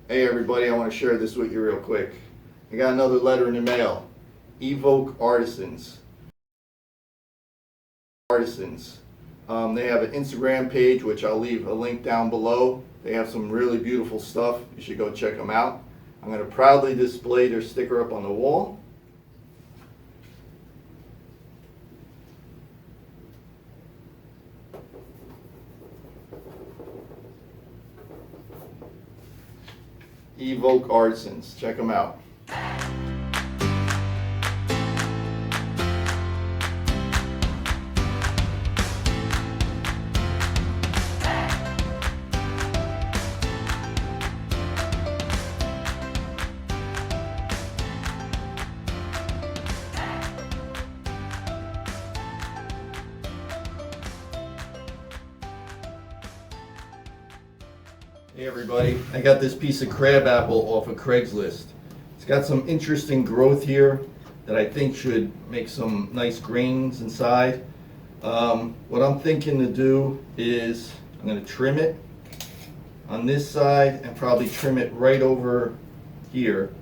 Hey everybody, I want to share this with you real quick. I got another letter in the mail. Evoke Artisans. They have an Instagram page, which I'll leave a link down below. They have some really beautiful stuff. You should go check them out. I'm going to proudly display their sticker up on the wall. Evoke Artisans. Check them out. Hey everybody, I got this piece of crab apple off of Craigslist. It's got some interesting growth here that I think should make some nice grains inside. What I'm thinking to do is I'm going to trim it on this side and probably trim it right over here.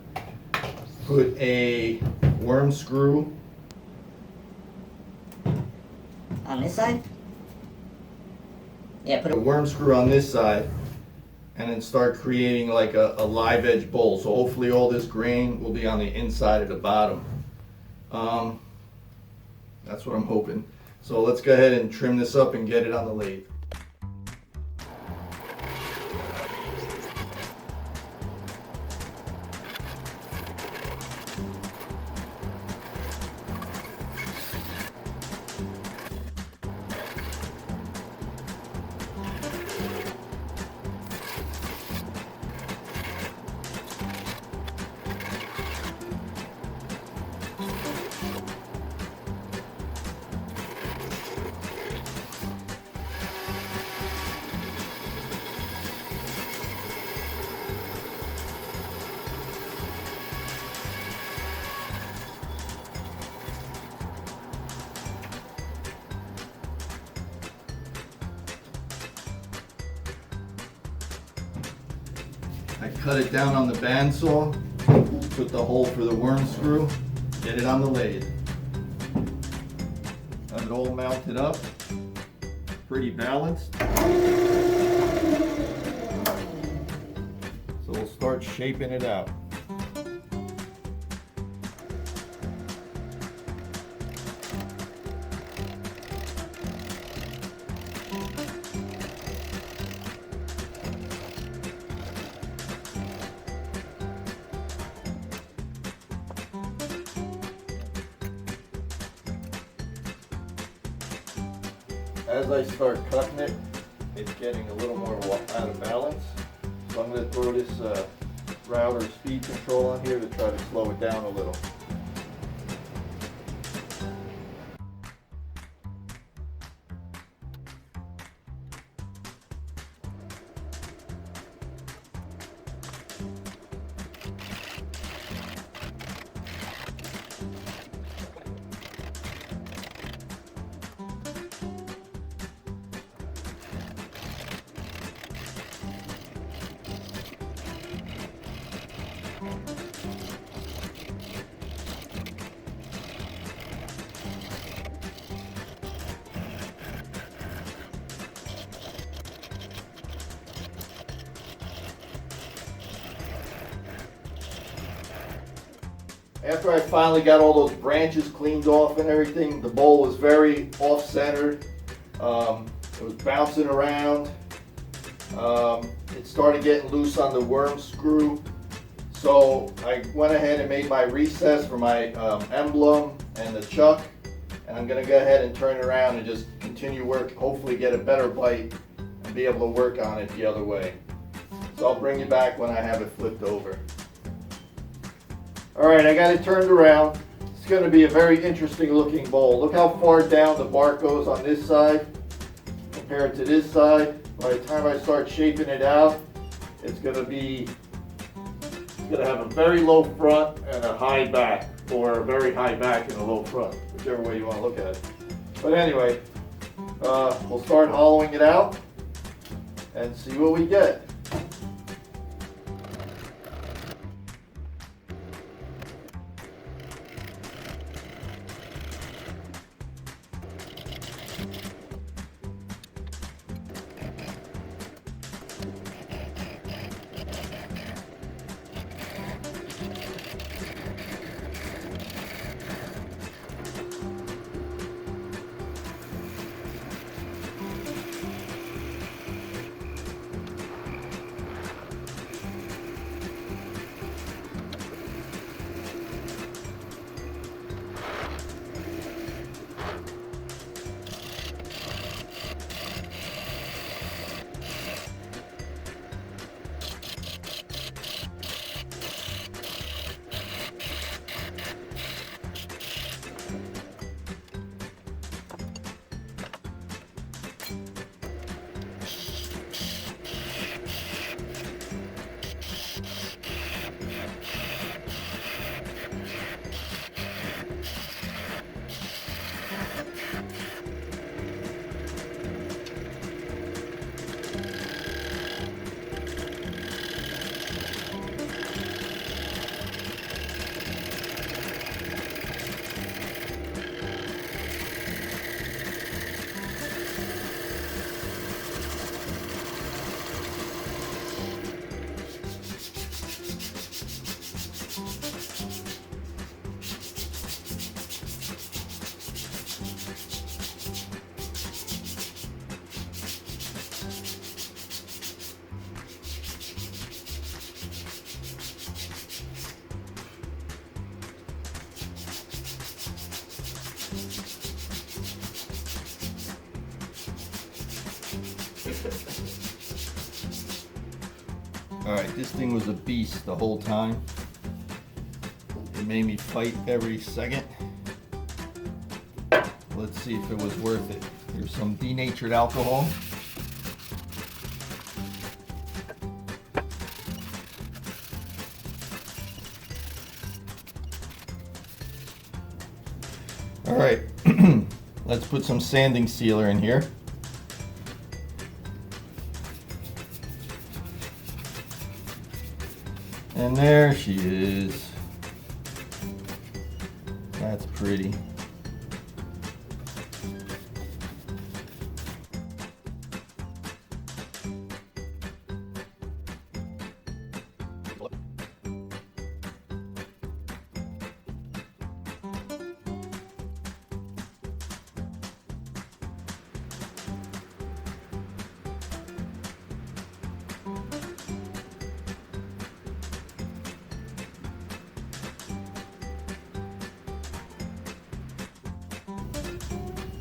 Put a worm screw on this side? Yeah, put a worm screw on this side, and then start creating like a live edge bowl. So hopefully all this grain will be on the inside of the bottom. That's what I'm hoping. So let's go ahead and trim this up and get it on the lathe. I cut it down on the bandsaw, put the hole for the worm screw, get it on the lathe. Got it all mounted up, pretty balanced. So we'll start shaping it out. As I start cutting it, it's getting a little more out of balance. So I'm going to throw this router speed control on here to try to slow it down a little. After I finally got all those branches cleaned off and everything, the bowl was very off-centered. It was bouncing around. It started getting loose on the worm screw. So I went ahead and made my recess for my emblem and the chuck. And I'm going to go ahead and turn it around and just continue work, hopefully get a better bite and be able to work on it the other way. So I'll bring you back when I have it flipped over. Alright, I got it turned around. It's going to be a very interesting looking bowl. Look how far down the bark goes on this side compared to this side. By the time I start shaping it out, it's going to have a very low front and a high back, or a very high back and a low front, whichever way you want to look at it. But anyway, we'll start hollowing it out and see what we get. Alright, this thing was a beast the whole time. It made me fight every second. Let's see if it was worth it. Here's some denatured alcohol. Alright, let's put some sanding sealer in here. And there she is. That's pretty.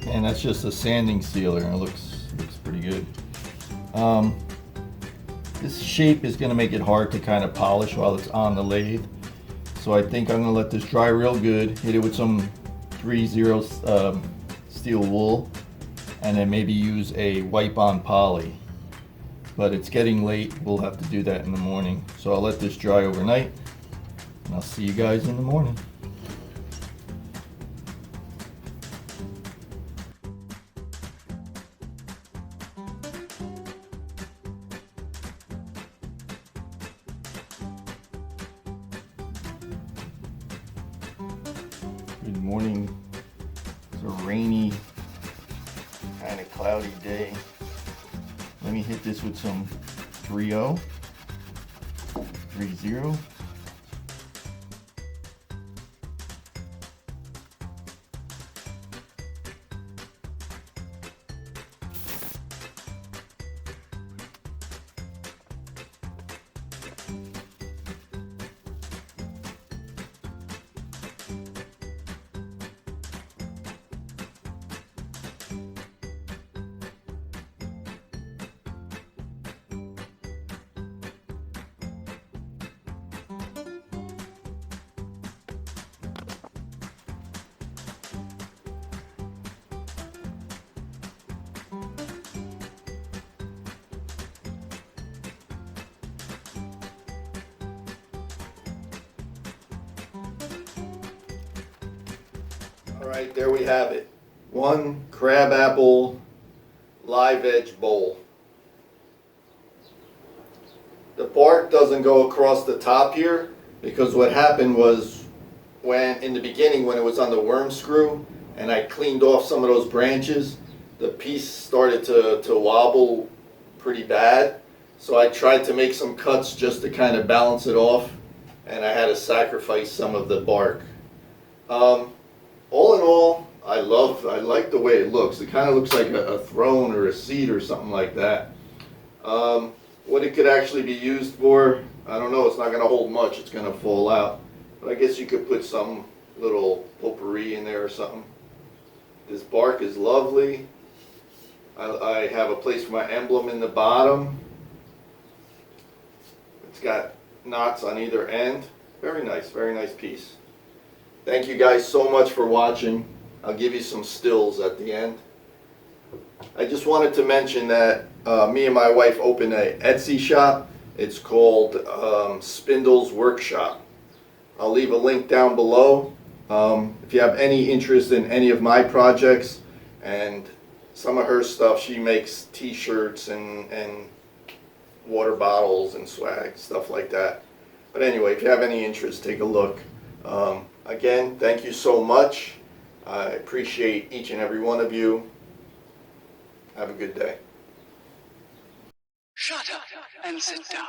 And that's just a sanding sealer, and it looks pretty good. This shape is going to make it hard to kind of polish while it's on the lathe. So I think I'm going to let this dry real good, hit it with some 3-0 steel wool, and then maybe use a wipe-on poly. But it's getting late, we'll have to do that in the morning. So I'll let this dry overnight, and I'll see you guys in the morning. Good morning. It's a rainy, kind of cloudy day. Let me hit this with some 3-0. Alright, there we have it. One crab apple live edge bowl. The bark doesn't go across the top here because what happened was when in the beginning when it was on the worm screw and I cleaned off some of those branches, the piece started to wobble pretty bad. So I tried to make some cuts just to kind of balance it off, and I had to sacrifice some of the bark. All in all, I like the way it looks. It kind of looks like a throne or a seat or something like that. What it could actually be used for, I don't know. It's not going to hold much. It's going to fall out. But I guess you could put some little potpourri in there or something. This bark is lovely. I have a place for my emblem in the bottom. It's got knots on either end. Very nice piece. Thank you guys so much for watching. I'll give you some stills at the end. I just wanted to mention that me and my wife opened an Etsy shop. It's called Spindle's Workshop. I'll leave a link down below. If you have any interest in any of my projects and some of her stuff, she makes t-shirts and water bottles and swag, stuff like that. But anyway, if you have any interest, take a look. Again, thank you so much. I appreciate each and every one of you. Have a good day. Shut up and sit down.